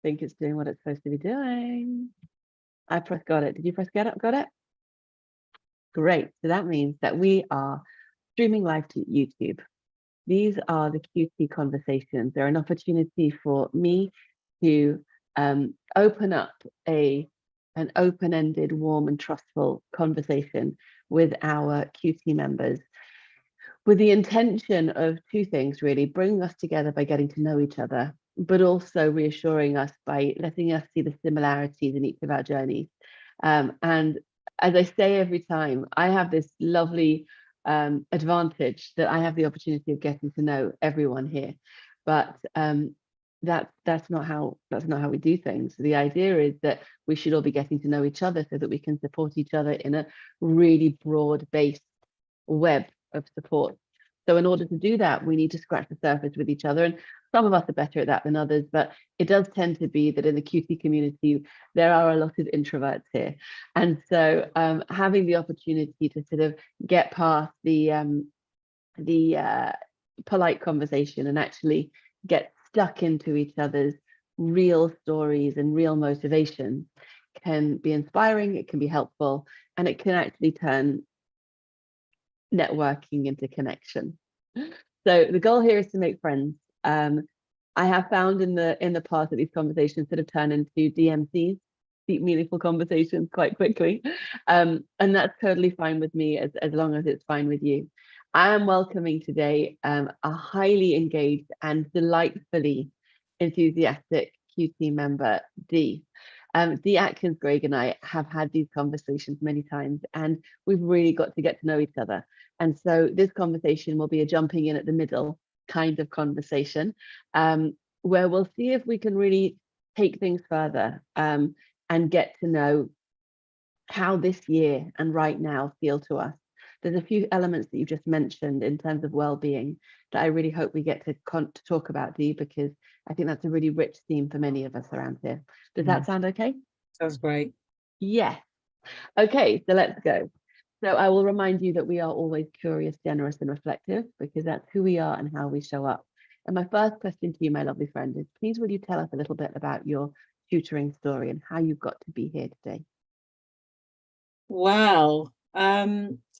think it's doing what it's supposed to be doing. I pressed got it. Did you press get it? Got it? Great. So that means that we are streaming live to YouTube. These are the QT conversations. They're an opportunity for me to open up an open-ended, warm and trustful conversation with our QT members, with the intention of two things, really: bringing us together by getting to know each other, but also reassuring us by letting us see the similarities in each of our journeys. And as I say every time, I have this lovely advantage that I have the opportunity of getting to know everyone here, but that's not how we do things. The idea is that we should all be getting to know each other so that we can support each other in a really broad-based web of support. So in order to do that, we need to scratch the surface with each other, and some of us are better at that than others, but it does tend to be that in the QT community there are a lot of introverts here, and so having the opportunity to sort of get past the polite conversation and actually get stuck into each other's real stories and real motivations can be inspiring, it can be helpful, and it can actually turn networking into connection. So the goal here is to make friends. I have found in the past that these conversations sort of turn into DMCs, deep meaningful conversations, quite quickly, and that's totally fine with me as long as it's fine with you. I am welcoming today a highly engaged and delightfully enthusiastic QT member, Dee. Dee Atkins-Greig and I have had these conversations many times, and we've really got to get to know each other. And so this conversation will be a jumping in at the middle kind of conversation, where we'll see if we can really take things further and get to know how this year and right now feel to us. There's a few elements that you just mentioned in terms of well-being that I really hope we get to talk about, Dee, because I think that's a really rich theme for many of us around here. Does that sound okay? Sounds great. Yes. Okay, so let's go. So I will remind you that we are always curious, generous and reflective, because that's who we are and how we show up. And my first question to you, my lovely friend, is please will you tell us a little bit about your tutoring story and how you got to be here today? Well,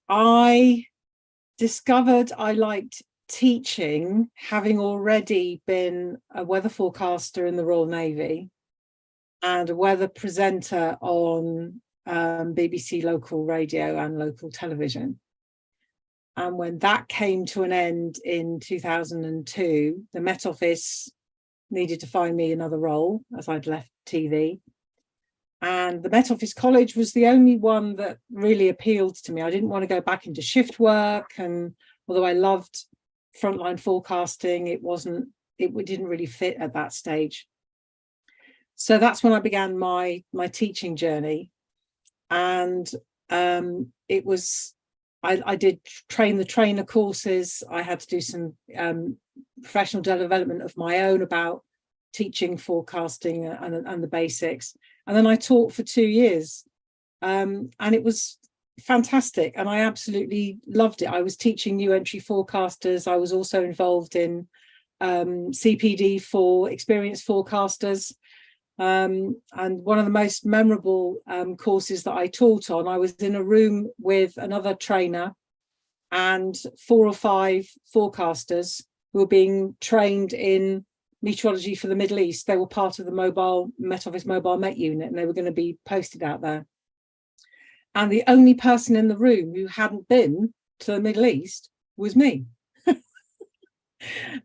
I discovered I liked teaching, having already been a weather forecaster in the Royal Navy and a weather presenter on BBC local radio and local television. And when that came to an end in 2002, the Met Office needed to find me another role as I'd left TV. And the Met Office College was the only one that really appealed to me. I didn't want to go back into shift work, and although I loved frontline forecasting, it didn't really fit at that stage. So that's when I began my teaching journey, and it was I did train the trainer courses. I had to do some professional development of my own about teaching forecasting and the basics. And then I taught for 2 years, and it was fantastic. And I absolutely loved it. I was teaching new entry forecasters. I was also involved in CPD for experienced forecasters. And one of the most memorable courses that I taught on, I was in a room with another trainer and 4 or 5 forecasters who were being trained in meteorology for the Middle East. They were part of the Met Office mobile Met unit, and they were going to be posted out there. And the only person in the room who hadn't been to the Middle East was me.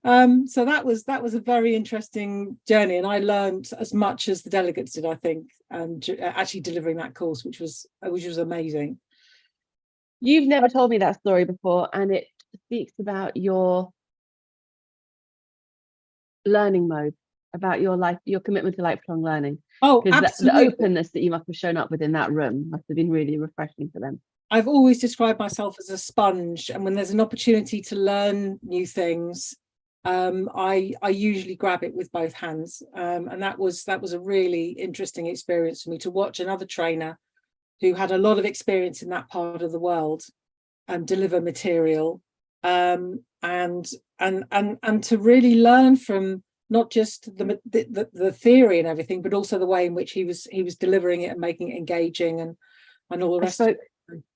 So that was a very interesting journey, and I learned as much as the delegates did, I think, actually delivering that course, which was amazing. You've never told me that story before, and it speaks about your learning mode, about your commitment to lifelong learning. Oh, absolutely. The openness that you must have shown up within that room must have been really refreshing for them. I've always described myself as a sponge, and when there's an opportunity to learn new things, I usually grab it with both hands. And that was a really interesting experience for me to watch another trainer who had a lot of experience in that part of the world deliver material, and to really learn from not just the theory and everything, but also the way in which he was delivering it and making it engaging and all the rest of it.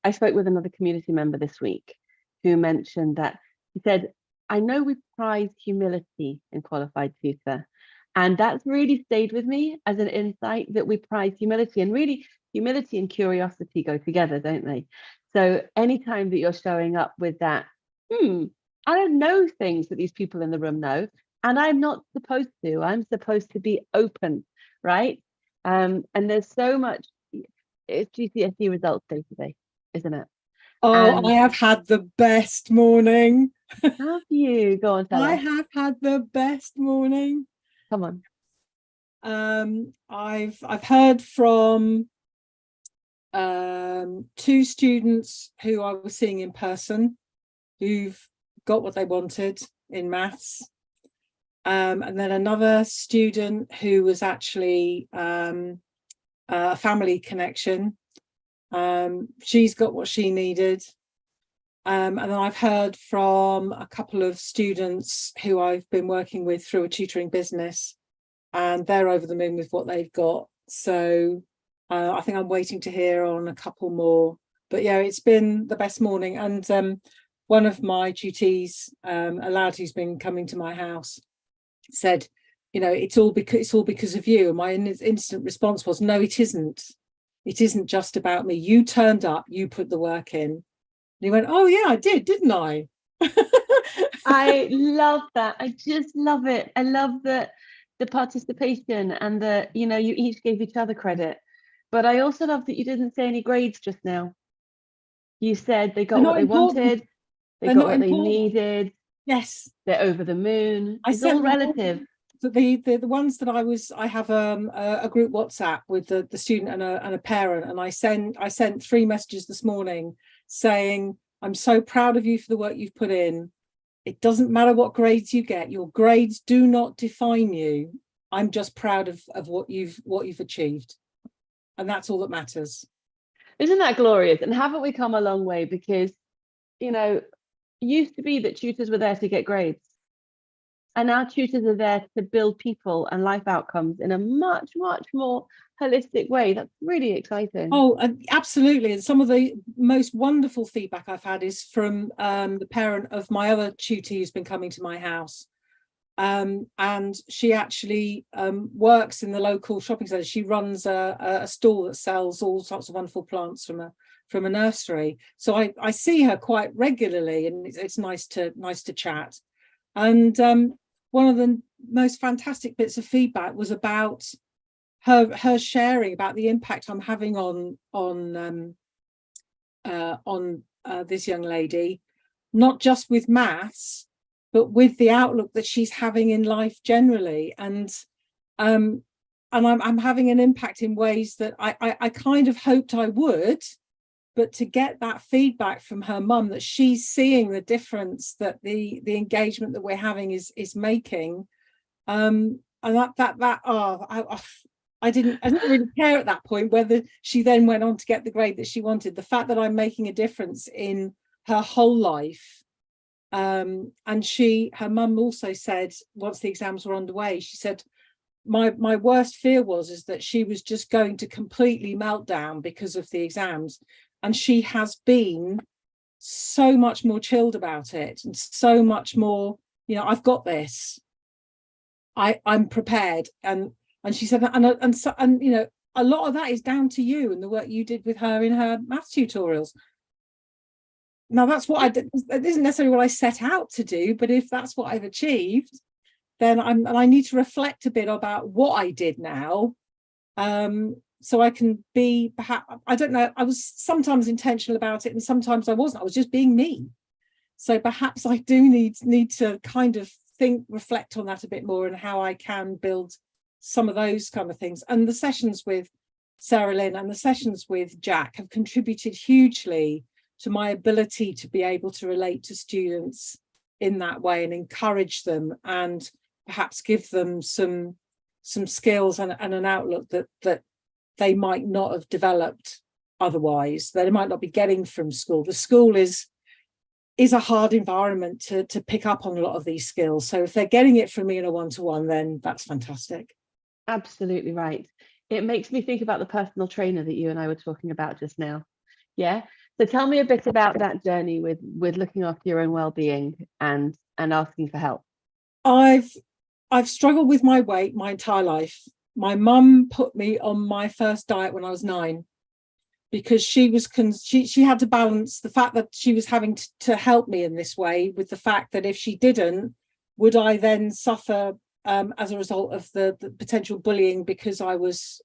I spoke with another community member this week who mentioned that he said, I know we prize humility in qualified tutor, and that's really stayed with me as an insight, that we prize humility, and really humility and curiosity go together, don't they? So anytime that you're showing up with that, I don't know things that these people in the room know, and I'm not supposed to. I'm supposed to be open, right? And there's so much. It's GCSE results day today, isn't it? Oh, And I have had the best morning. have you? Go on, tell I us. have had the best morning. Come on. I've heard from 2 students who I was seeing in person who've got what they wanted in maths. And then another student who was actually a family connection. She's got what she needed. And then I've heard from a couple of students who I've been working with through a tutoring business, and they're over the moon with what they've got. So I think I'm waiting to hear on a couple more. But yeah, it's been the best morning. And one of my tutees, a lad who's been coming to my house, said, you know, it's all because of you. And my instant response was, no, it isn't. It isn't just about me. You turned up, you put the work in. And he went, oh yeah, I did, didn't I? I love that. I just love it. I love the participation, and you each gave each other credit. But I also love that you didn't say any grades just now. You said they got what they wanted, they got what they needed. Yes. They're over the moon. It's all relative. The ones that I have a group WhatsApp with the student and a parent, and I sent 3 messages this morning saying, I'm so proud of you for the work you've put in. It doesn't matter what grades you get. Your grades do not define you. I'm just proud of what you've achieved. And that's all that matters. Isn't that glorious? And haven't we come a long way? Because, it used to be that tutors were there to get grades. And now tutors are there to build people and life outcomes in a much, much more holistic way. That's really exciting. Oh, absolutely. And some of the most wonderful feedback I've had is from the parent of my other tutee who's been coming to my house. And she actually works in the local shopping centre. She runs a stall that sells all sorts of wonderful plants from a nursery. So I see her quite regularly, and it's nice to chat. And one of the most fantastic bits of feedback was about her sharing about the impact I'm having on this young lady, not just with maths, but with the outlook that she's having in life generally. And I'm having an impact in ways that I kind of hoped I would, but to get that feedback from her mum that she's seeing the difference that the engagement that we're having is making, and I didn't really care at that point whether she then went on to get the grade that she wanted. The fact that I'm making a difference in her whole life. And her mum also said, once the exams were underway, she said, my worst fear is that she was just going to completely melt down because of the exams. And she has been so much more chilled about it, and so much more, I've got this. I'm prepared. And she said, and a lot of that is down to you and the work you did with her in her maths tutorials. Now, that's what I did. It isn't necessarily what I set out to do, but if that's what I've achieved, then I need to reflect a bit about what I did now. So I can be, perhaps, I don't know, I was sometimes intentional about it and sometimes I wasn't. I was just being me. So perhaps I do need to kind of reflect on that a bit more, and how I can build some of those kind of things. And the sessions with Sarah Lynn and the sessions with Jack have contributed hugely to my ability to be able to relate to students in that way and encourage them, and perhaps give them some skills and an outlook that they might not have developed otherwise, that they might not be getting from school. The school is is a hard environment to pick up on a lot of these skills. So if they're getting it from me in a one-to-one, then that's fantastic. Absolutely right. It makes me think about the personal trainer that you and I were talking about just now. Yeah. So tell me a bit about that journey with looking after your own well-being and asking for help. I've struggled with my weight my entire life. My mum put me on my first diet when I was 9 because she had to balance the fact that she was having to help me in this way with the fact that if she didn't, would I then suffer as a result of the potential bullying because I was,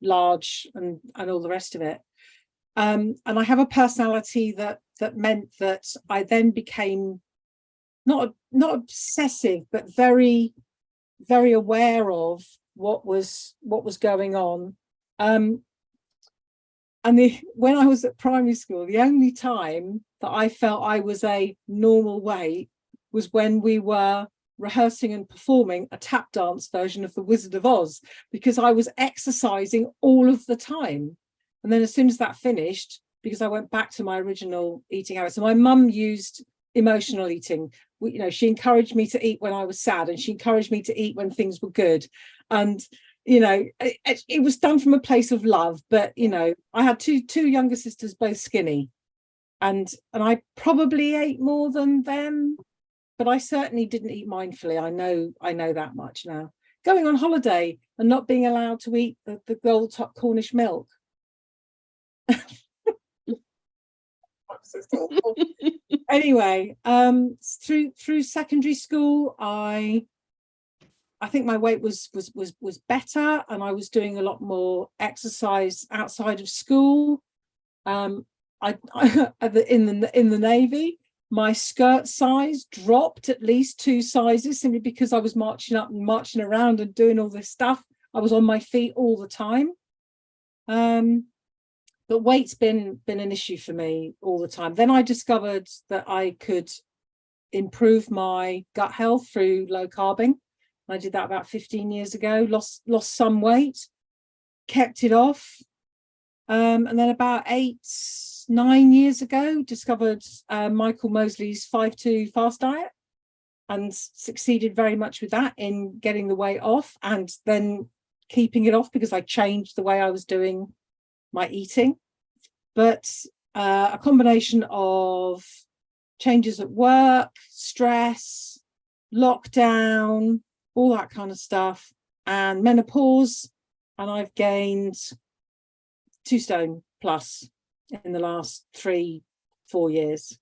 large and all the rest of it. And I have a personality that meant that I then became not obsessive, but very, very aware of what was going on. And when I was at primary school, the only time that I felt I was a normal weight was when we were rehearsing and performing a tap dance version of The Wizard of Oz, because I was exercising all of the time. And then as soon as that finished, because I went back to my original eating habits. So my mum used emotional eating. She encouraged me to eat when I was sad, and she encouraged me to eat when things were good. And it was done from a place of love. But I had two younger sisters, both skinny, and I probably ate more than them, but I certainly didn't eat mindfully. I know that much now. Going on holiday and not being allowed to eat the gold top Cornish milk. Anyway, through secondary school, I think my weight was better, and I was doing a lot more exercise outside of school. In the Navy, my skirt size dropped at least 2 sizes simply because I was marching up and marching around and doing all this stuff. I was on my feet all the time. But weight's been an issue for me all the time. Then I discovered that I could improve my gut health through low carbing. I did that about 15 years ago, lost some weight, kept it off. And then about 8-9 years ago, discovered Michael Mosley's 5-2 fast diet and succeeded very much with that in getting the weight off and then keeping it off because I changed the way I was doing my eating. But a combination of changes at work, stress, lockdown, all that kind of stuff, and menopause, and I've gained 2 stone plus in the last 3-4 years.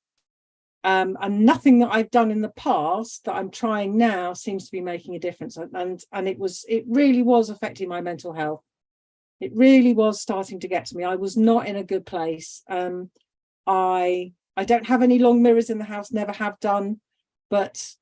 And nothing that I've done in the past that I'm trying now seems to be making a difference. And it really was affecting my mental health. It really was starting to get to me. I was not in a good place. I don't have any long mirrors in the house, never have done, but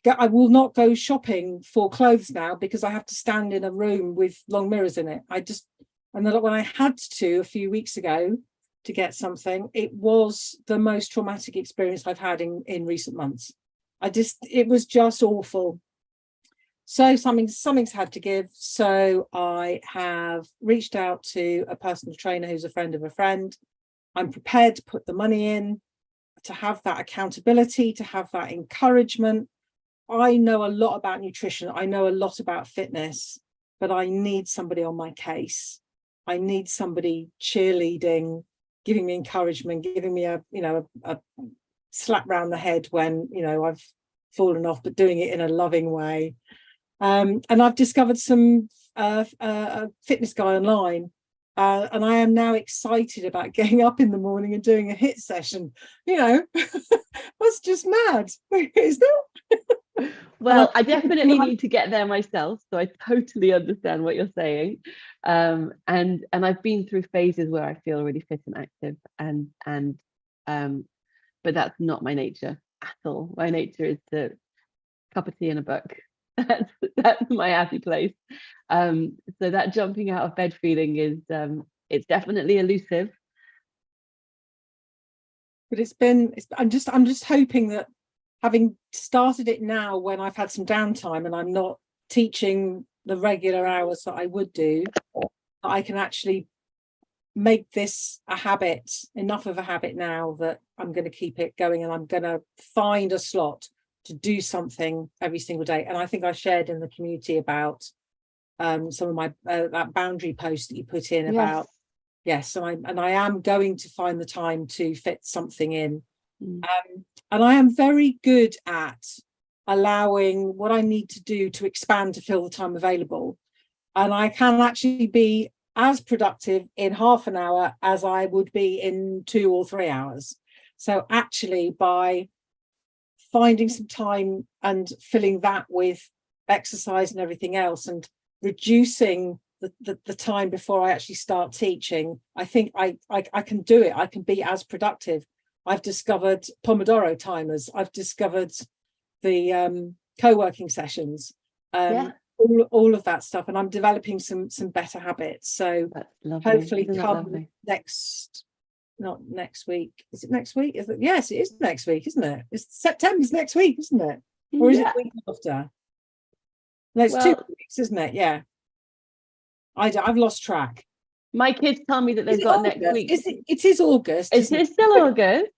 I will not go shopping for clothes now because I have to stand in a room with long mirrors in it. And then when I had to a few weeks ago to get something, it was the most traumatic experience I've had in recent months. It was just awful. So something's had to give. So I have reached out to a personal trainer who's a friend of a friend. I'm prepared to put the money in, to have that accountability, to have that encouragement. I know a lot about nutrition. I know a lot about fitness, but I need somebody on my case. I need somebody cheerleading, giving me encouragement, giving me a slap round the head when, I've fallen off, but doing it in a loving way. And I've discovered some fitness guy online, and I am now excited about getting up in the morning and doing a HIIT session. That's just mad, isn't it? Well, I definitely need to get there myself, so I totally understand what you're saying. And I've been through phases where I feel really fit and active, but that's not my nature at all. My nature is to cup of tea and a book. That's my happy place. So that jumping out of bed feeling is it's definitely elusive. But I'm just hoping that, having started it now when I've had some downtime and I'm not teaching the regular hours that I would do, I can actually make this a habit, enough of a habit now that I'm going to keep it going, and I'm going to find a slot to do something every single day. And I think I shared in the community about some of my that boundary post that you put in about, yes, and I am going to find the time to fit something in. And I am very good at allowing what I need to do to expand to fill the time available. And I can actually be as productive in half an hour as I would be in 2 or 3 hours. So actually, by finding some time and filling that with exercise and everything else, and reducing the time before I actually start teaching, I think I can do it. I can be as productive. I've discovered Pomodoro timers. I've discovered the co-working sessions, all of that stuff, and I'm developing some better habits. So hopefully not next week. Is it next week? Is it? Yes, it is next week, isn't it? It's September's next week, isn't it? Or is it the week after? No, it's 2 weeks, isn't it? Yeah. I've lost track. My kids tell me that they've got next week. It is August. It is still August.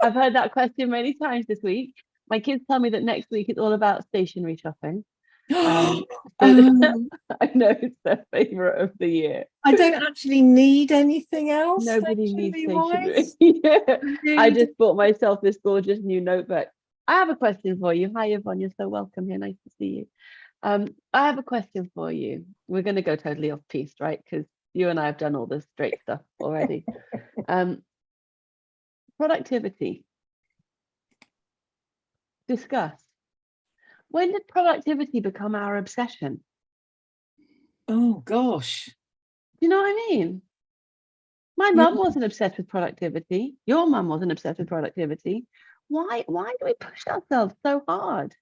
I've heard that question many times this week. My kids tell me that next week is all about stationery shopping. I know it's their favorite of the year. I don't actually need anything else. Nobody needs stationery. I just bought myself this gorgeous new notebook. I have a question for you. Hi, Yvonne. You're so welcome here. Nice to see you. I have a question for you. We're going to go totally off piste, right? Because you and I have done all this straight stuff already. Productivity. Discuss. When did productivity become our obsession? Oh, gosh. Do you know what I mean? My mum wasn't obsessed with productivity. Your mum wasn't obsessed with productivity. Why do we push ourselves so hard?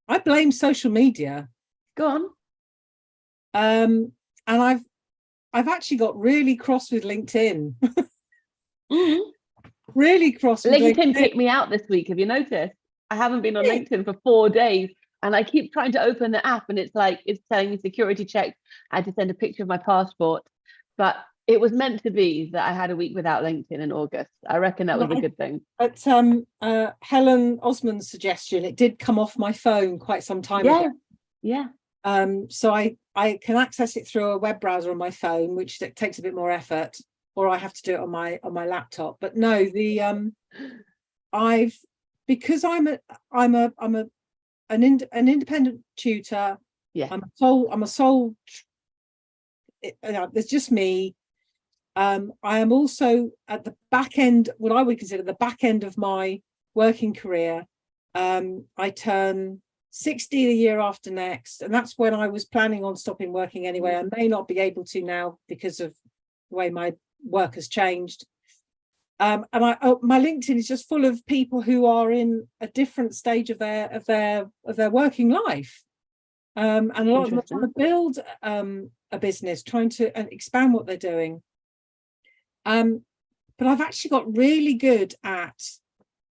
I blame social media. Go on. And I've actually got really cross with LinkedIn. Really cross with LinkedIn kicked me out this week. Have you noticed? I haven't been on LinkedIn for 4 days, and I keep trying to open the app, and it's telling me security check. I had to send a picture of my passport, but it was meant to be that I had a week without LinkedIn in August. I reckon that was a good thing. At Helen Osmond's suggestion, it did come off my phone quite some time ago. Yeah. So I can access it through a web browser on my phone, which takes a bit more effort, or I have to do it on my laptop. But no, because I'm an independent tutor. Yeah. I'm a sole. There's just me. I am also at the back end, what I would consider the back end of my working career. I turn 60 the year after next, and that's when I was planning on stopping working anyway. I may not be able to now because of the way my work has changed. And my LinkedIn is just full of people who are in a different stage of their working life. And a lot of them are trying to build a business, trying to expand what they're doing. But I've actually got really good at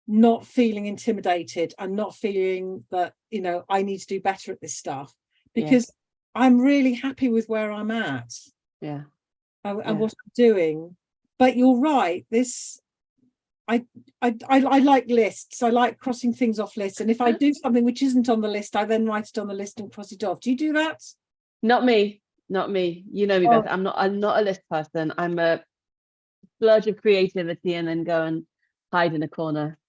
not feeling intimidated and not feeling that, I need to do better at this stuff, because I'm really happy with where I'm at. And what I'm doing. But you're right, I like lists. I like crossing things off lists. And if I do something which isn't on the list, I then write it on the list and cross it off. Do you do that? Not me. You know me best. I'm not a list person. I'm a splurge of creativity and then go and hide in a corner.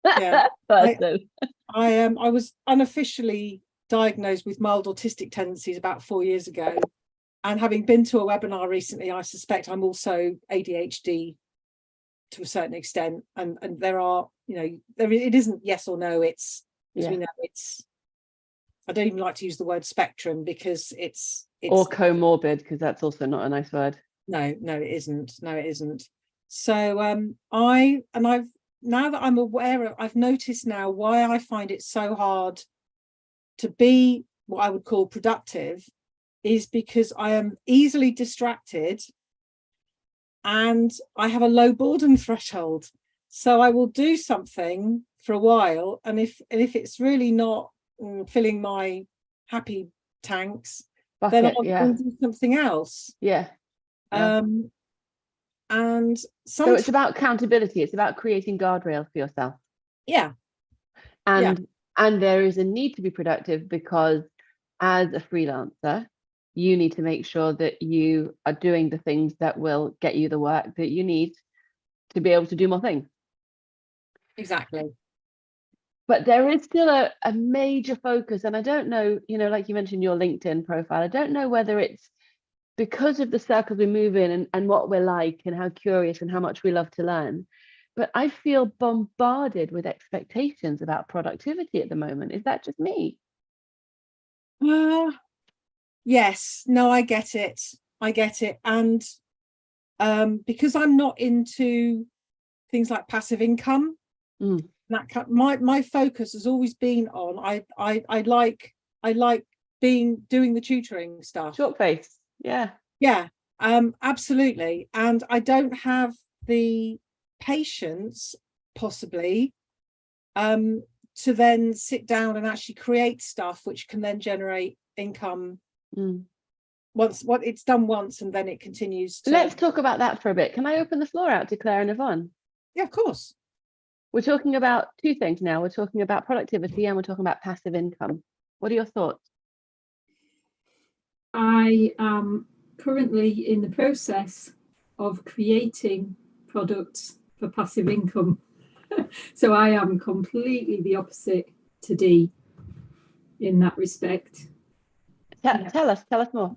Yeah. person. I was unofficially diagnosed with mild autistic tendencies about 4 years ago. And having been to a webinar recently, I suspect I'm also ADHD to a certain extent. And there are, it isn't yes or no. It's, as we know, I don't even like to use the word spectrum because it's or comorbid, because that's also not a nice word. No, it isn't. So now that I'm aware I've noticed now why I find it so hard to be what I would call productive is because I am easily distracted and I have a low boredom threshold. So I will do something for a while, and if it's really not filling my happy tanks, then Bucket, I'll go and do something else. yeah. And So it's about accountability. It's about creating guardrails for yourself. Yeah. And there is a need to be productive, because as a freelancer, you need to make sure that you are doing the things that will get you the work that you need to be able to do more things. Exactly. But there is still a major focus, and I don't know, like you mentioned your LinkedIn profile, I don't know whether it's because of the circles we move in and what we're like and how curious and how much we love to learn. But I feel bombarded with expectations about productivity at the moment. Is that just me? Yes, no, I get it. And because I'm not into things like passive income, that my focus has always been on I like doing the tutoring stuff. Short face. Yeah, absolutely. And I don't have the patience, possibly, to then sit down and actually create stuff which can then generate income once it's done once, and then it continues to... Let's talk about that for a bit. Can I open the floor out to Claire and Yvonne? Yeah, of course. We're talking about two things now. We're talking about productivity and we're talking about passive income. What are your thoughts? I am currently in the process of creating products for passive income. So I am completely the opposite to Dee in that respect. Tell us more.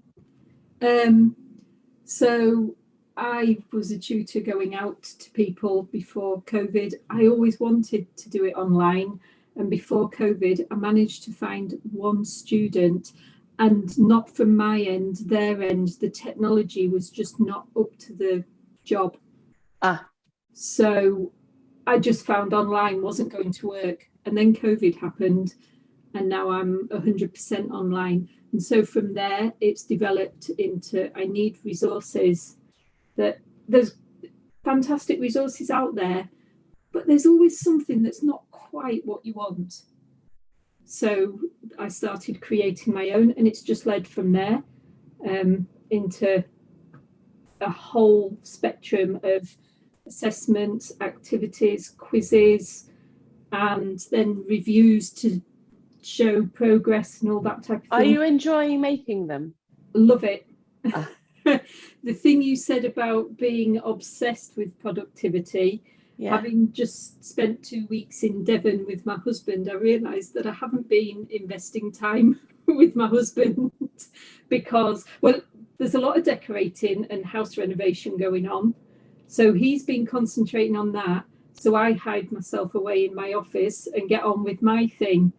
So I was a tutor going out to people before COVID. I always wanted to do it online. And before COVID, I managed to find one student, and not from my end, their end, the technology was just not up to the job. So I just found online wasn't going to work. And then COVID happened, and now I'm 100% online. And so from there, it's developed into, I need resources. That there's fantastic resources out there, but there's always something that's not quite what you want. So I started creating my own, and it's just led from there into a whole spectrum of assessments, activities, quizzes, and then reviews to show progress and all that type of thing. Are you enjoying making them? Love it. The thing you said about being obsessed with productivity, having just spent 2 weeks in Devon with my husband, I realised that I haven't been investing time with my husband because, well, there's a lot of decorating and house renovation going on. So he's been concentrating on that. So I hide myself away in my office and get on with my thing.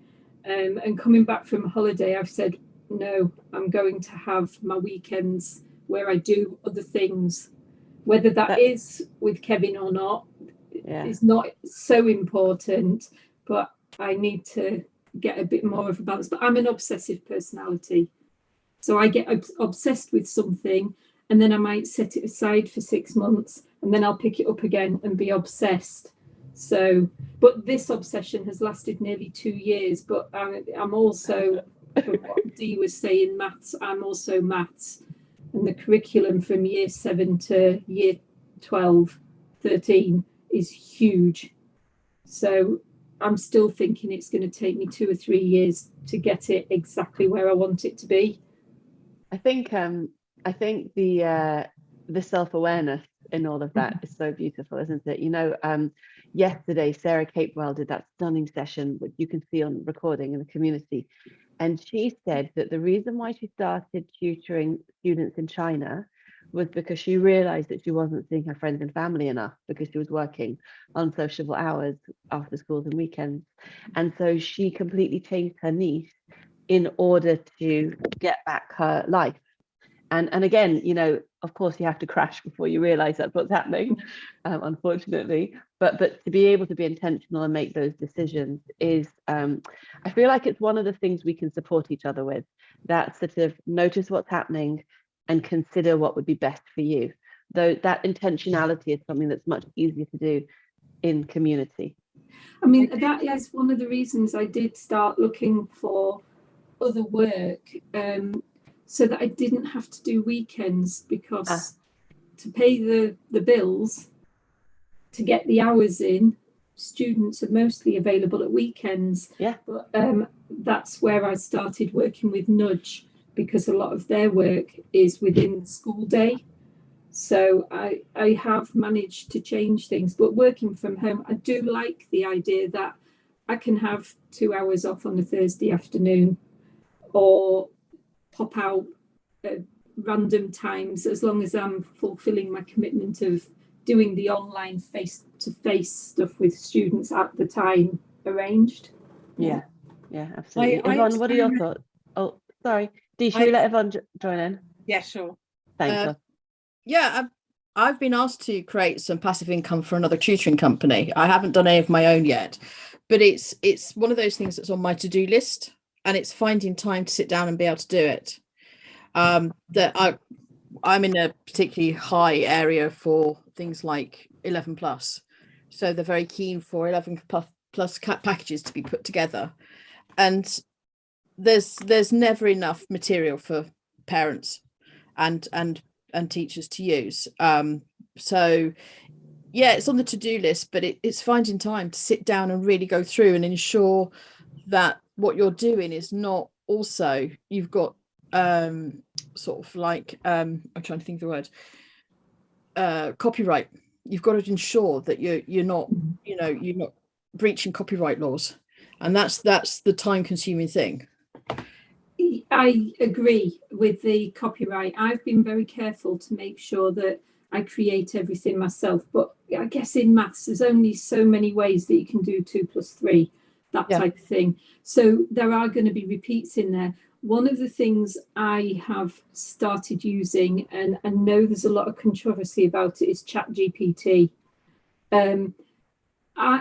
And coming back from holiday, I've said, no, I'm going to have my weekends where I do other things. Whether that is with Kevin or not is not so important, but I need to get a bit more of a balance. But I'm an obsessive personality. So I get obsessed with something, and then I might set it aside for 6 months, and then I'll pick it up again and be obsessed. So, but this obsession has lasted nearly 2 years, but I'm also, from what Dee was saying, maths, I'm also maths. And the curriculum from year 7 to year 12, 13 is huge. So I'm still thinking it's going to take me 2 or 3 years to get it exactly where I want it to be. I think the self-awareness in all of that is so beautiful, isn't it? Yesterday Sarah Capewell did that stunning session, which you can see on recording in the community, and she said that the reason why she started tutoring students in China was because she realized that she wasn't seeing her friends and family enough because she was working unsociable hours after schools and weekends, and so she completely changed her niche in order to get back her life. And again, of course, you have to crash before you realize that's what's happening, unfortunately. But to be able to be intentional and make those decisions is, I feel like it's one of the things we can support each other with. That sort of notice what's happening and consider what would be best for you. Though that intentionality is something that's much easier to do in community. I mean, that is one of the reasons I did start looking for other work. so that I didn't have to do weekends, because to pay the bills, to get the hours in, students are mostly available at weekends. Yeah. But that's where I started working with Nudge, because a lot of their work is within the school day. So I have managed to change things, but working from home, I do like the idea that I can have 2 hours off on a Thursday afternoon, or pop out at random times, as long as I'm fulfilling my commitment of doing the online face-to-face stuff with students at the time arranged. Yeah, absolutely. I Yvonne, what are your thoughts? Oh, sorry. Dee, should we let Yvonne join in? Yeah, sure. Thanks. Love. Yeah, I've been asked to create some passive income for another tutoring company. I haven't done any of my own yet, but it's one of those things that's on my to-do list, and it's finding time to sit down and be able to do it. That I'm in a particularly high area for things like 11 plus, so they're very keen for 11 plus packages to be put together, and there's never enough material for parents and teachers to use. So yeah, it's on the to-do list, but it's finding time to sit down and really go through and ensure that what you're doing is not also, you've got sort of like I'm trying to think of the word, copyright. You've got to ensure that you're not, you're not breaching copyright laws, and that's the time-consuming thing. I agree with the copyright. I've been very careful to make sure that I create everything myself, but I guess in maths there's only so many ways that you can do 2 + 3, that type of thing. So there are going to be repeats in there. One of the things I have started using, and I know there's a lot of controversy about it, is ChatGPT.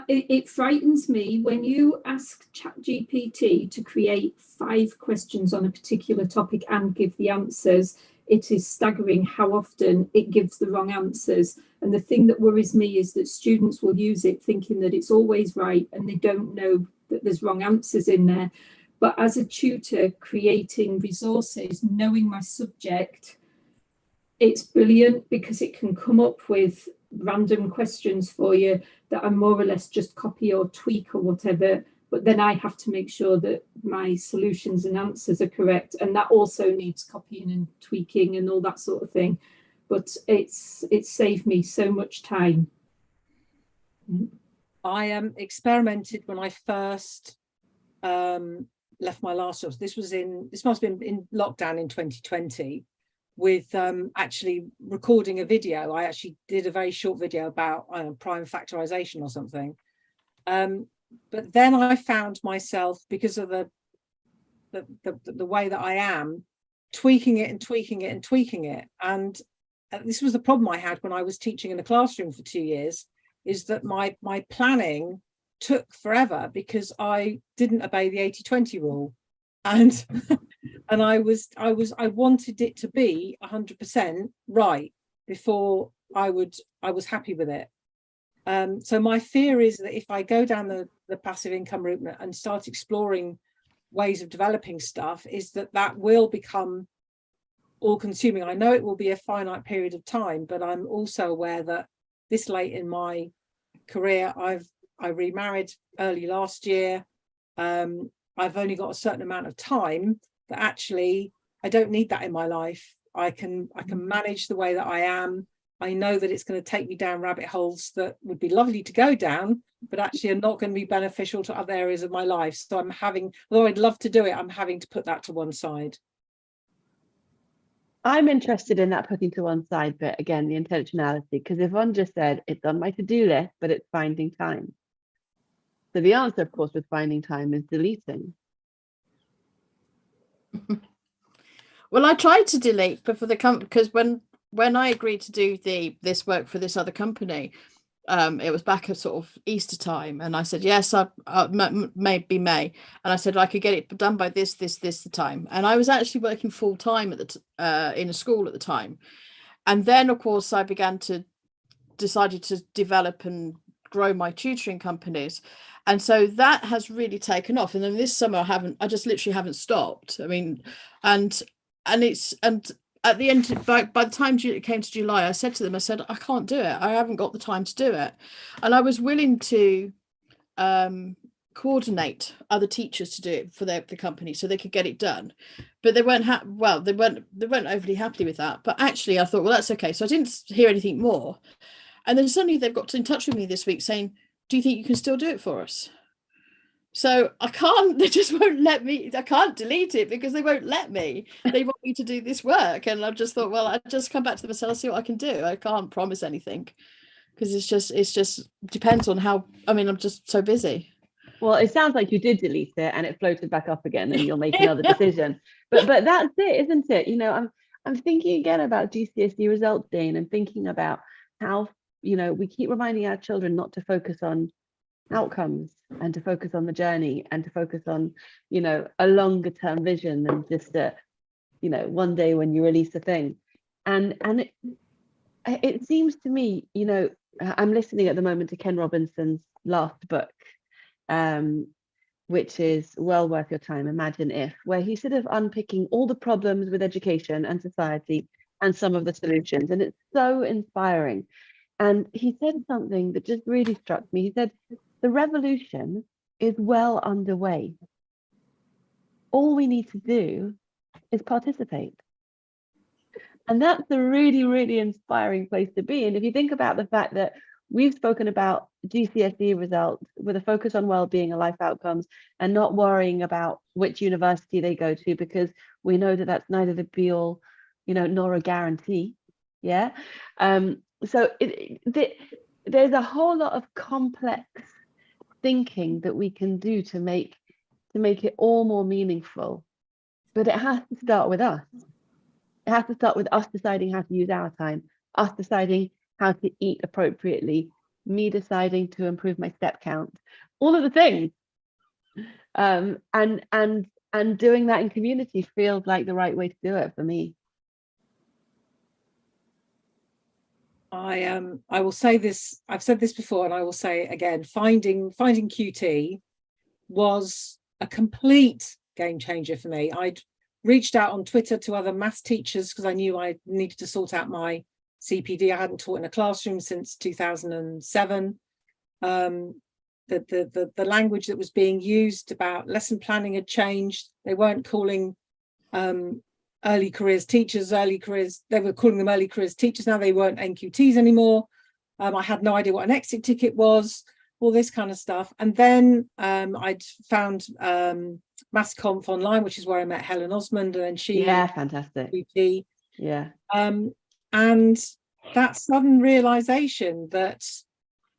It frightens me when you ask ChatGPT to create 5 questions on a particular topic and give the answers. It is staggering how often it gives the wrong answers. And the thing that worries me is that students will use it thinking that it's always right, and they don't know that there's wrong answers in there. But as a tutor creating resources, knowing my subject, it's brilliant, because it can come up with random questions for you that are more or less just copy or tweak or whatever, but then I have to make sure that my solutions and answers are correct, and that also needs copying and tweaking and all that sort of thing. But it's saved me so much time. I experimented when I first left my last job. This must have been in lockdown in 2020, with actually recording a video. I actually did a very short video about prime factorization or something. But then I found myself, because of the way that I am, tweaking it and tweaking it and tweaking it. And this was the problem I had when I was teaching in a classroom for 2 years, is that my planning took forever because I didn't obey the 80-20 rule. And and I wanted it to be 100% right before I was happy with it. So my fear is that if I go down the passive income route and start exploring ways of developing stuff, is that will become all-consuming. I know it will be a finite period of time, but I'm also aware that this late in my career, I remarried early last year. I've only got a certain amount of time that actually I don't need that in my life. I can manage the way that I am. I know that it's going to take me down rabbit holes that would be lovely to go down, but actually are not going to be beneficial to other areas of my life. So although I'd love to do it, I'm having to put that to one side. I'm interested in that putting to one side, but again, the intentionality, because Yvonne just said it's on my to-do list, but it's finding time. So the answer, of course, with finding time is deleting. Well, I tried to delete, but for the because when I agreed to do this work for this other company, it was back at sort of Easter time, and I said yes, maybe May, and I said I could get it done by this the time, and I was actually working full time at in a school at the time, and then of course I decided to develop and grow my tutoring companies, and so that has really taken off. And then this summer I just literally haven't stopped. I mean, and and at the end, by the time it came to July, I said to them, I said, I can't do it. I haven't got the time to do it. And I was willing to coordinate other teachers to do it for the company so they could get it done. But they weren't they weren't overly happy with that. But actually I thought, well, that's okay. So I didn't hear anything more. And then suddenly they've got in touch with me this week saying, do you think you can still do it for us? So I can't, they just won't let me, I can't delete it because they won't let me. They want me to do this work. And I've just thought, well, I just come back to them and say, I'll see what I can do. I can't promise anything because it's just depends on how, I mean, I'm just so busy. Well, it sounds like you did delete it and it floated back up again and you'll make another decision. But that's it, isn't it? You know, I'm thinking again about GCSE results day, and I'm thinking about how, you know, we keep reminding our children not to focus on outcomes and to focus on the journey and to focus on, you know, a longer term vision than just a, you know, one day when you release a thing. And it seems to me, you know, I'm listening at the moment to Ken Robinson's last book, which is well worth your time, Imagine If, where he's sort of unpicking all the problems with education and society and some of the solutions. And it's so inspiring. And he said something that just really struck me. He said, the revolution is well underway. All we need to do is participate. And that's a really, really inspiring place to be. And if you think about the fact that we've spoken about GCSE results with a focus on well-being and life outcomes and not worrying about which university they go to, because we know that that's neither the be all, you know, nor a guarantee. Yeah. So there's a whole lot of complex thinking that we can do to make it all more meaningful, but it has to start with us. It has to start with us deciding how to use our time, us deciding how to eat appropriately, me deciding to improve my step count, all of the things. And doing that in community feels like the right way to do it for me. I will say this, I've said this before and I will say it again, finding QT was a complete game changer for me. I'd reached out on Twitter to other maths teachers because I knew I needed to sort out my CPD. I hadn't taught in a classroom since 2007. The language that was being used about lesson planning had changed. They weren't calling early careers teachers early careers, they were calling them early careers teachers. Now they weren't NQTs anymore. I had no idea what an exit ticket was, all this kind of stuff. And then I'd found MassConf online, which is where I met Helen Osmond, and then she fantastic QT. And that sudden realization that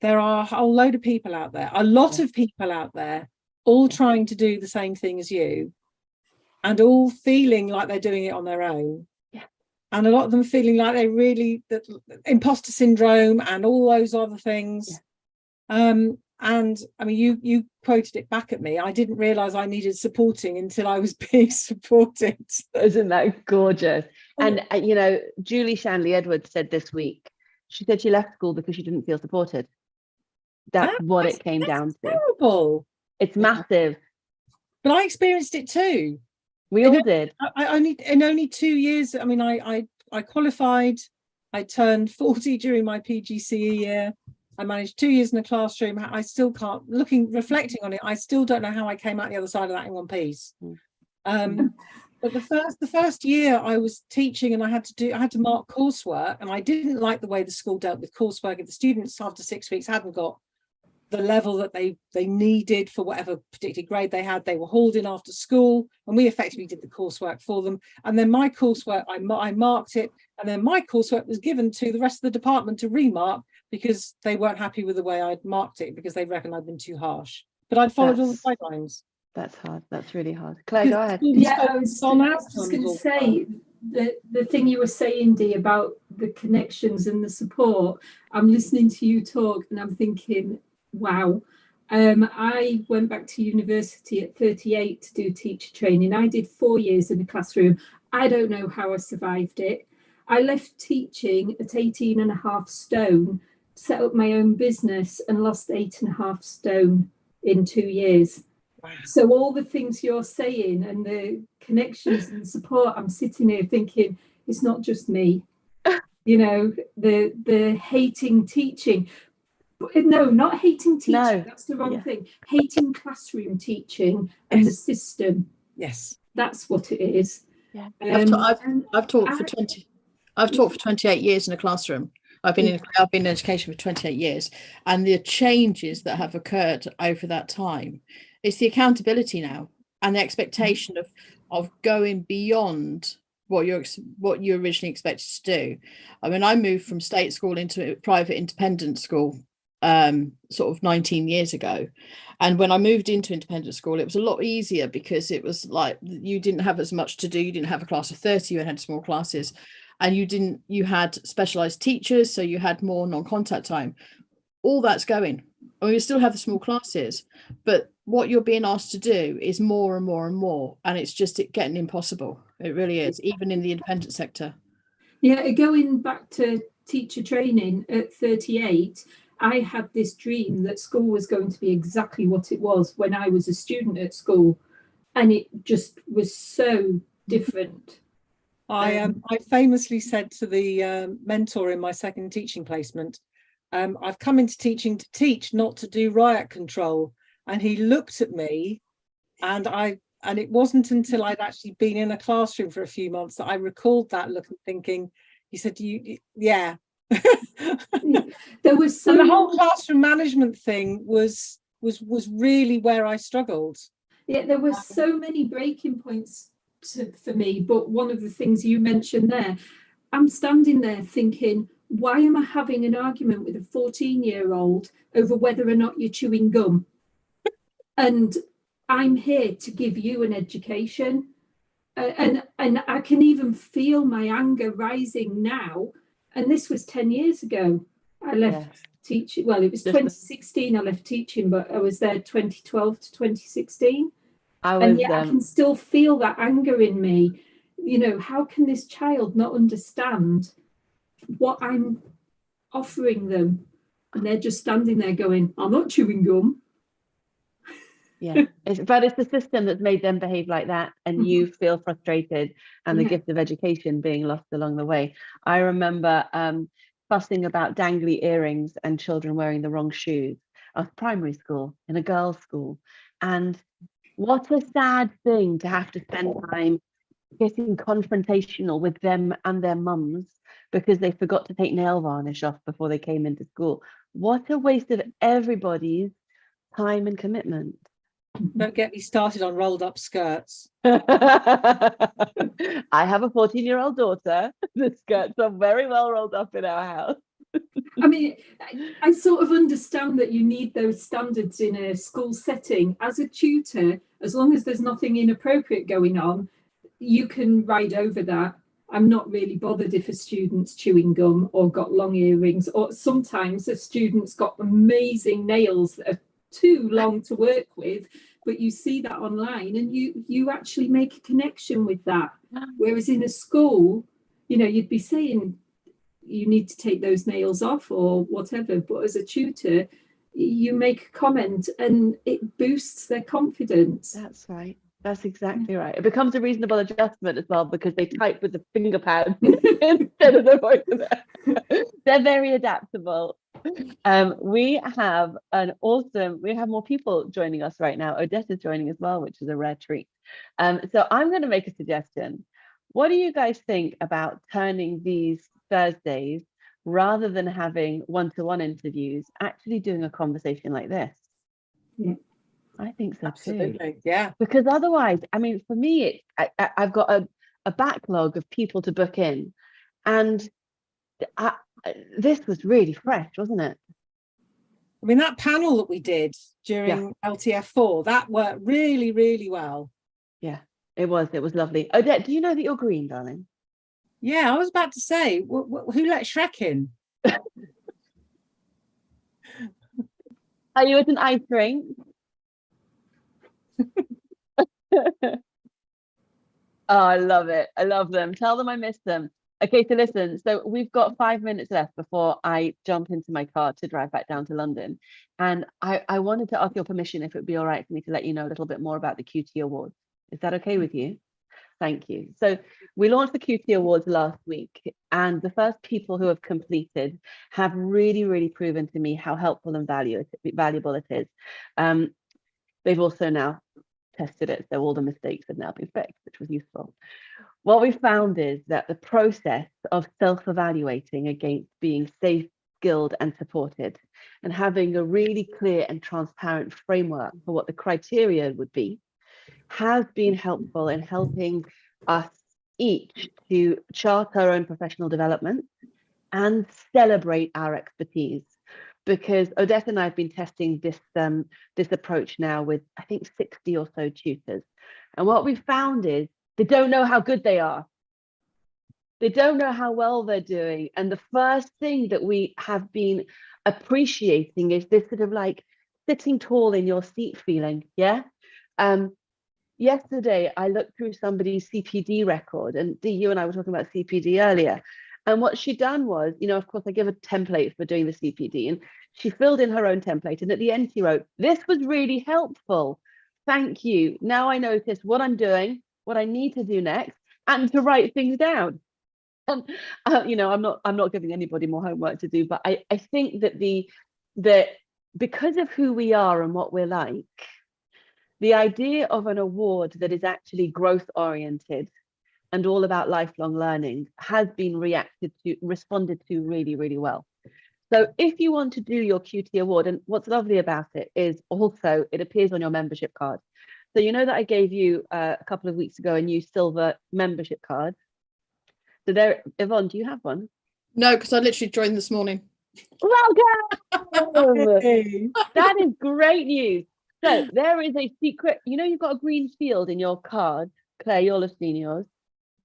there are a whole load of people out there, a lot of people out there, all trying to do the same thing as you, and all feeling like they're doing it on their own. And a lot of them feeling like they really, that imposter syndrome and all those other things. And I mean, you quoted it back at me. I didn't realize I needed supporting until I was being supported. Isn't that gorgeous? And you know, Julie Shanley Edwards said this week, she said she left school because she didn't feel supported. That's what it came down to. Terrible. It's massive. But I experienced it too. We all did. I only 2 years. I mean, I qualified. I turned 40 during my PGCE year. I managed 2 years in a classroom. I still can't, reflecting on it, I still don't know how I came out the other side of that in one piece. But the first year I was teaching, and I had to mark coursework, and I didn't like the way the school dealt with coursework. If the students after 6 weeks hadn't got the level that they needed for whatever particular grade they had, they were hauled in after school, and we effectively did the coursework for them. And then my coursework, I marked it, and then my coursework was given to the rest of the department to remark because they weren't happy with the way I'd marked it, because they reckoned I'd been too harsh. But I'd followed all the guidelines. That's hard. That's really hard. Claire, go ahead. Yeah, I was just going to say the thing you were saying, Dee, about the connections and the support. I'm listening to you talk and I'm thinking, wow. I went back to university at 38 to do teacher training. I did 4 years in a classroom. I don't know how I survived it. I left teaching at 18.5 stone, set up my own business and lost 8.5 stone in 2 years. Wow. So all the things you're saying and the connections and support, I'm sitting here thinking, it's not just me. You know, the hating teaching. No, not hating teaching. No. That's the wrong Yeah. thing. Hating classroom teaching and the system. Yes. That's what it is. Yeah. I've taught for 28 years in a classroom. I've been in education for 28 years, and the changes that have occurred over that time, it's the accountability now and the expectation of going beyond what you originally expected to do. I mean, I moved from state school into a private independent school sort of 19 years ago, and when I moved into independent school, it was a lot easier because it was like you didn't have as much to do. You didn't have a class of 30, you had small classes, and you had specialized teachers, so you had more non-contact time. All that's going. I mean, we still have the small classes, but what you're being asked to do is more and more and more, and it's just getting impossible. It really is, even in the independent sector. Yeah, going back to teacher training at 38, I had this dream that school was going to be exactly what it was when I was a student at school, and it just was so different. I famously said to the mentor in my second teaching placement, I've come into teaching to teach, not to do riot control. And he looked at me, and it wasn't until I'd actually been in a classroom for a few months that I recalled that look and thinking, he said, yeah. There was so the whole classroom management thing was really where I struggled. Yeah, there were so many breaking points for me, but one of the things you mentioned there, I'm standing there thinking, why am I having an argument with a 14-year-old over whether or not you're chewing gum? And I'm here to give you an education. And I can even feel my anger rising now. And this was 10 years ago. I left teaching. Well, it was 2016 I left teaching, but I was there 2012 to 2016. And yet I can still feel that anger in me. You know, how can this child not understand what I'm offering them? And they're just standing there going, I'm not chewing gum. Yeah, but it's the system that's made them behave like that, and you feel frustrated, and the gift of education being lost along the way. I remember fussing about dangly earrings and children wearing the wrong shoes. I was primary school in a girls' school, and what a sad thing to have to spend time getting confrontational with them and their mums because they forgot to take nail varnish off before they came into school. What a waste of everybody's time and commitment. Don't get me started on rolled up skirts. I have a 14-year-old daughter. The skirts are very well rolled up in our house. I mean, I sort of understand that you need those standards in a school setting. As a tutor, as long as there's nothing inappropriate going on, you can ride over that. I'm not really bothered if a student's chewing gum or got long earrings, or sometimes a student's got amazing nails that are too long to work with, but you see that online and you actually make a connection with that. Whereas in a school, you know, you'd be saying you need to take those nails off or whatever, but as a tutor, you make a comment and it boosts their confidence. That's right. That's exactly right. It becomes a reasonable adjustment as well because they type with the finger pad instead of the voice. They're very adaptable. We have more people joining us right now. Odette is joining as well, which is a rare treat. So I'm going to make a suggestion. What do you guys think about turning these Thursdays, rather than having one-to-one interviews, actually doing a conversation like this? Yeah. I think so Absolutely. too. Yeah. Because otherwise, I mean, for me, I've got a backlog of people to book in, and this was really fresh, wasn't it? I mean, that panel that we did during LTF4, that worked really, really well. Yeah, it was lovely. Odette, do you know that you're green, darling? Yeah, I was about to say, who let Shrek in? Are you at an ice rink? Oh, I love it. I love them. Tell them I miss them. Okay, so listen, so we've got 5 minutes left before I jump into my car to drive back down to London. And I wanted to ask your permission if it would be all right for me to let you know a little bit more about the QT Awards. Is that okay with you? Thank you. So we launched the QT Awards last week, and the first people who have completed have really, really proven to me how helpful and valuable it is. They've also now tested it, so all the mistakes have now been fixed, which was useful. What we found is that the process of self-evaluating against being safe, skilled, and supported, and having a really clear and transparent framework for what the criteria would be, has been helpful in helping us each to chart our own professional development and celebrate our expertise. Because Odette and I have been testing this approach now with, I think, 60 or so tutors. And what we found is they don't know how good they are. They don't know how well they're doing. And the first thing that we have been appreciating is this sort of like sitting tall in your seat feeling. Yeah. Yesterday, I looked through somebody's CPD record, and Dee, you and I were talking about CPD earlier. And what she'd done was, you know, of course, I give a template for doing the CPD, and she filled in her own template. And at the end, she wrote, "This was really helpful. Thank you. Now I notice what I'm doing, what I need to do next, and to write things down." And you know, I'm not giving anybody more homework to do, but I think that because of who we are and what we're like, the idea of an award that is actually growth oriented and all about lifelong learning has been responded to really, really well. So if you want to do your QT award, and what's lovely about it is also it appears on your membership card. So you know that I gave you a couple of weeks ago a new silver membership card. So there, Yvonne, do you have one? No, because I literally joined this morning. Welcome! Hey. That is great news. So there is a secret, you know, you've got a green shield in your card. Claire, you'll have seen yours,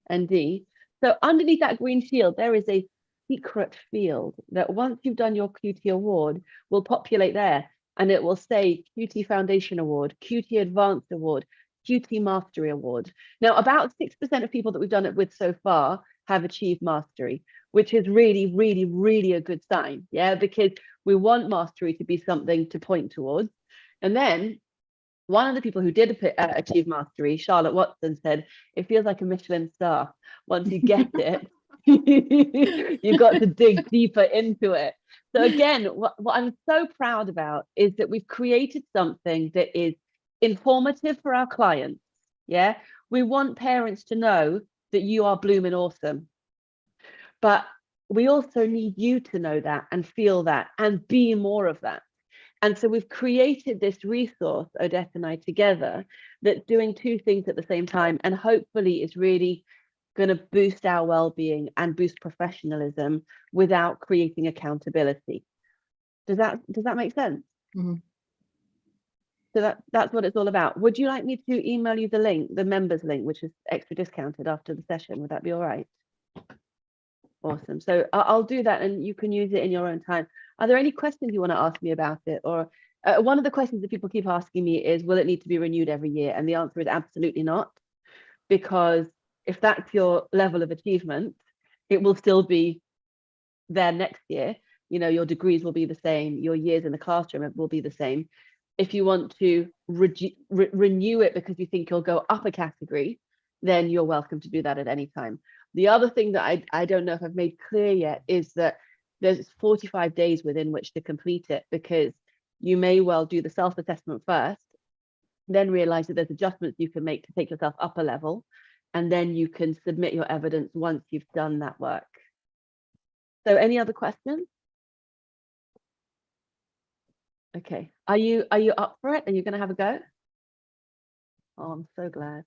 and Dee. So underneath that green shield, there is a secret field that once you've done your QT award will populate there, and it will say QT Foundation Award, QT Advanced Award, QT Mastery Award. Now, about 6% of people that we've done it with so far have achieved mastery, which is really, really, really a good sign. Yeah, because we want mastery to be something to point towards. And then one of the people who did achieve mastery, Charlotte Watson, said, "It feels like a Michelin star. Once you get it, you've got to dig deeper into it." So again, what I'm so proud about is that we've created something that is informative for our clients. Yeah, we want parents to know that you are blooming awesome. But we also need you to know that and feel that and be more of that. And so we've created this resource, Odette and I together, that's doing two things at the same time, and hopefully is really going to boost our well-being and boost professionalism without creating accountability. Does that make sense? Mm-hmm. So that's what it's all about. Would you like me to email you the link, the members link, which is extra discounted after the session? Would that be all right? Awesome. So I'll do that, and you can use it in your own time. Are there any questions you want to ask me about it? Or one of the questions that people keep asking me is, will it need to be renewed every year? And the answer is absolutely not, because if that's your level of achievement, it will still be there next year. You know, your degrees will be the same, your years in the classroom will be the same. If you want to renew it because you think you'll go up a category, then you're welcome to do that at any time. The other thing that I don't know if I've made clear yet is that there's 45 days within which to complete it, because you may well do the self-assessment first, then realize that there's adjustments you can make to take yourself up a level, and then you can submit your evidence once you've done that work. So any other questions? Okay, are you up for it? Are you going to have a go? Oh, I'm so glad.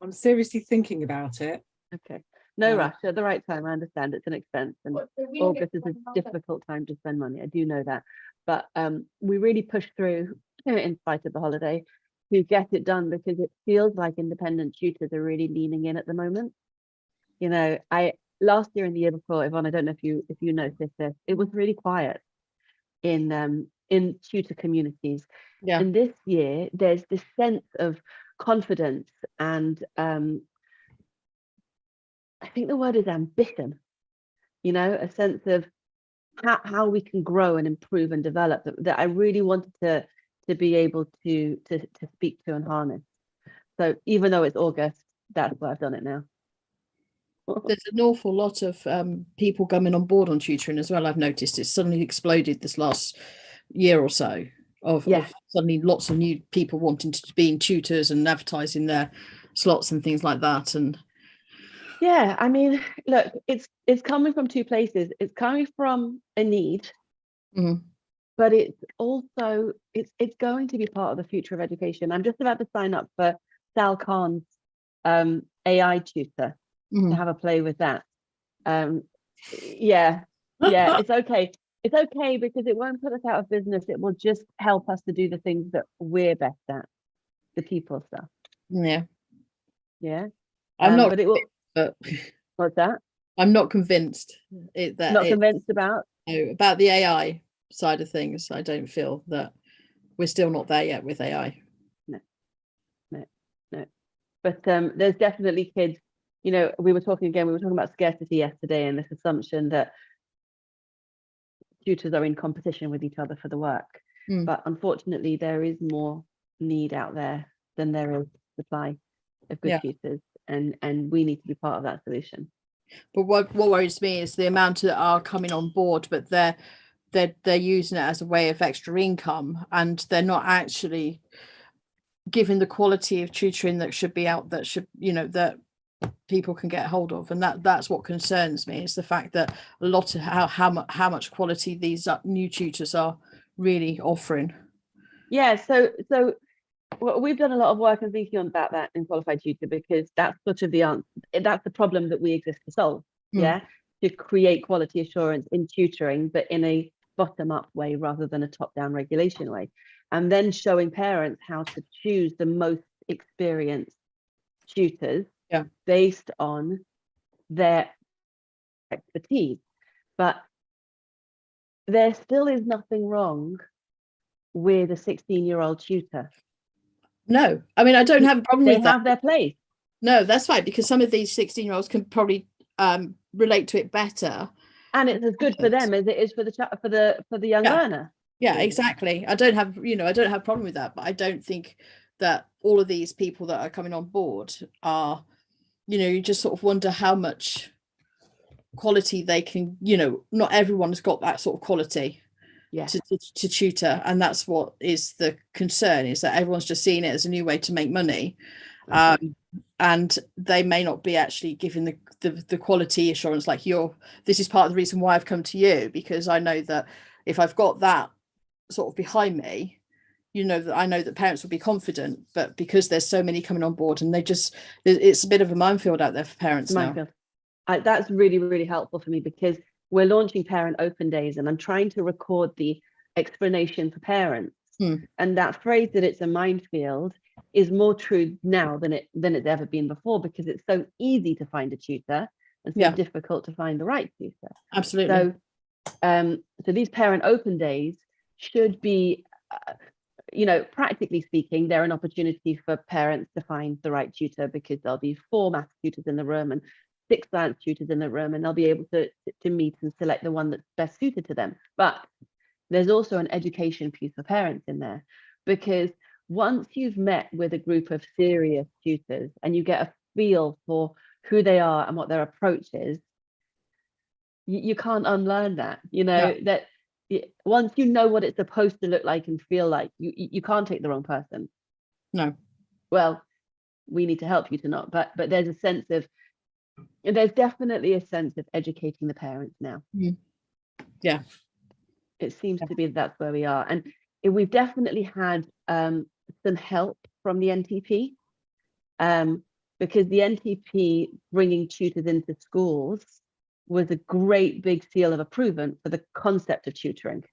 I'm seriously thinking about it. Okay, no rush, at the right time. I understand it's an expense, and August is a difficult time to spend money. I do know that, but we really pushed through in spite of the holiday to get it done, because it feels like independent tutors are really leaning in at the moment. You know, last year and the year before, Yvonne, I don't know if you noticed this, it was really quiet in tutor communities. Yeah. And this year there's this sense of confidence and I think the word is ambition, you know, a sense of how we can grow and improve and develop, that I really wanted to be able to speak to and harness. So even though it's August, that's why I've done it now. There's an awful lot of people coming on board on tutoring as well. I've noticed it's suddenly exploded this last year or so of suddenly lots of new people wanting to be in tutors and advertising their slots and things like that. And yeah, I mean, look, it's coming from two places. It's coming from a need, but it's also it's going to be part of the future of education. I'm just about to sign up for Sal Khan's AI tutor to have a play with that. Yeah, it's okay. It's okay because it won't put us out of business. It will just help us to do the things that we're best at, the people stuff. Yeah. I'm not, but it will. But What's that? I'm not convinced Convinced about the AI side of things. I don't feel that we're still not there yet with AI. No. But there's definitely kids. You know, we were talking about scarcity yesterday and this assumption that tutors are in competition with each other for the work. But unfortunately, there is more need out there than there is supply of good tutors, and we need to be part of that solution. But what worries me is the amount that are coming on board, but they're using it as a way of extra income, and they're not actually giving the quality of tutoring that should be out, that should, you know, that people can get hold of. And that's what concerns me, is the fact that a lot of how much quality these new tutors are really offering. So well, we've done a lot of work and thinking about that in Qualified Tutor, because that's sort of the answer. That's the problem that we exist to solve. To create quality assurance in tutoring, but in a bottom-up way rather than a top-down regulation way, and then showing parents how to choose the most experienced tutors based on their expertise. But there still is nothing wrong with a 16-year-old tutor. No, I mean, I don't have a problem with that. They have their place. No, that's right, because some of these 16-year-olds can probably relate to it better, and it's as good for them as it is for the young learner. Yeah, exactly. I don't have a problem with that, but I don't think that all of these people that are coming on board are, you know, you just sort of wonder how much quality they can, you know, not everyone's got that sort of quality to tutor, and that's what is the concern, is that everyone's just seeing it as a new way to make money, and they may not be actually giving the quality assurance. Like, this is part of the reason why I've come to you, because I know that if I've got that sort of behind me, you know, that I know that parents will be confident. But because there's so many coming on board, and it's a bit of a minefield out there for parents now. That's really, really helpful for me, because we're launching parent open days, and I'm trying to record the explanation for parents. And that phrase that it's a minefield is more true now than it's ever been before, because it's so easy to find a tutor and so difficult to find the right tutor. Absolutely. So these parent open days should be, you know, practically speaking, they're an opportunity for parents to find the right tutor, because there'll be 4 maths tutors in the room and 6 science tutors in the room, and they'll be able to meet and select the one that's best suited to them. But there's also an education piece for parents in there, because once you've met with a group of serious tutors and you get a feel for who they are and what their approach is, you can't unlearn that. You know, that once you know what it's supposed to look like and feel like, you can't take the wrong person. No. Well, we need to help you to not, but there's definitely a sense of educating the parents now. Yeah. It seems to be that's where we are. And we've definitely had some help from the NTP, because the NTP bringing tutors into schools was a great big seal of approval for the concept of tutoring.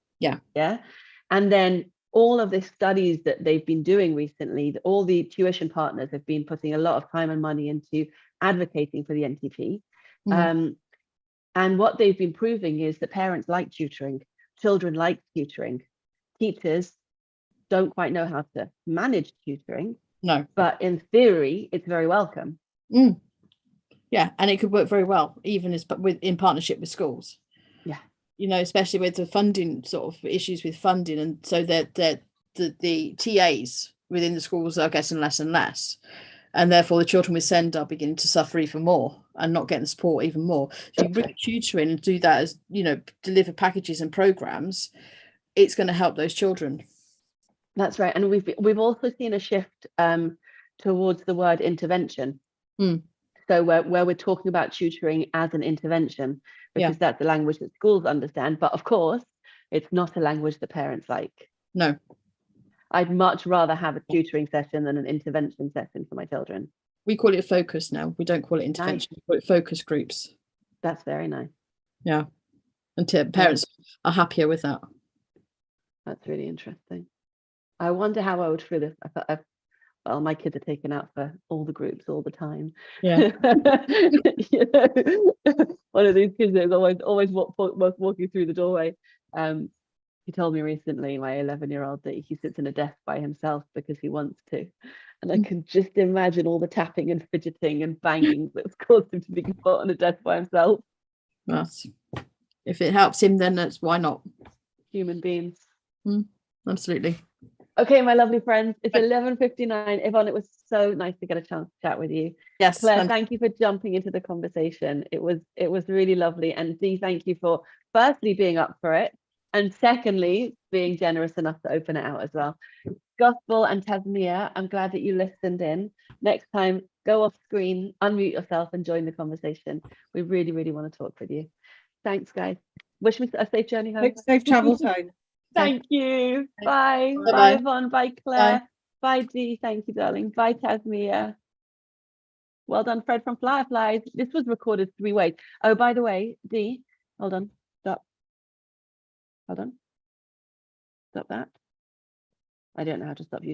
And then all of the studies that they've been doing recently, all the tuition partners have been putting a lot of time and money into advocating for the NTP. And what they've been proving is that parents like tutoring, children like tutoring, teachers don't quite know how to manage tutoring. No. But in theory, it's very welcome. Yeah, and it could work very well, even in partnership with schools. Yeah. You know, especially with the funding sort of issues with funding, and so that the TAs within the schools are getting less and less. and therefore the children with SEND are beginning to suffer even more and not getting support even more. If you bring tutor in and do that as, deliver packages and programs, it's going to help those children. That's right. And we've also seen a shift towards the word intervention. So where we're talking about tutoring as an intervention, because that's the language that schools understand. But of course, it's not a language that parents like. No. I'd much rather have a tutoring session than an intervention session for my children. We call it focus now. We don't call it intervention. Nice. We call it focus groups. That's very nice. Yeah. And parents are happier with that. That's really interesting. I wonder how I would feel if well, my kids are taken out for all the groups all the time. Yeah. One of these kids is always walking through the doorway. He told me recently, my 11-year-old, that he sits in a desk by himself because he wants to. And I can just imagine all the tapping and fidgeting and banging that's caused him to be put on a desk by himself. If it helps him, then why not? Human beings. Absolutely. Okay, my lovely friends, it's 11:59. Yvonne, it was so nice to get a chance to chat with you. Yes. Claire, thank you for jumping into the conversation. It was really lovely. And Dee, thank you for firstly being up for it, and secondly, being generous enough to open it out as well. Gospel and Tasmia, I'm glad that you listened in. Next time, go off screen, unmute yourself and join the conversation. We really, really want to talk with you. Thanks, guys. Wish me a safe journey home. Safe travels home. Thank you. Bye. Bye-bye. Bye, Yvonne. Bye, Claire. Bye. Bye, Dee. Thank you, darling. Bye, Tasmia. Well done, Fred from Fireflies. This was recorded 3 ways. Oh, by the way, Dee, hold on. Stop. Hold on. Stop that. I don't know how to stop YouTube.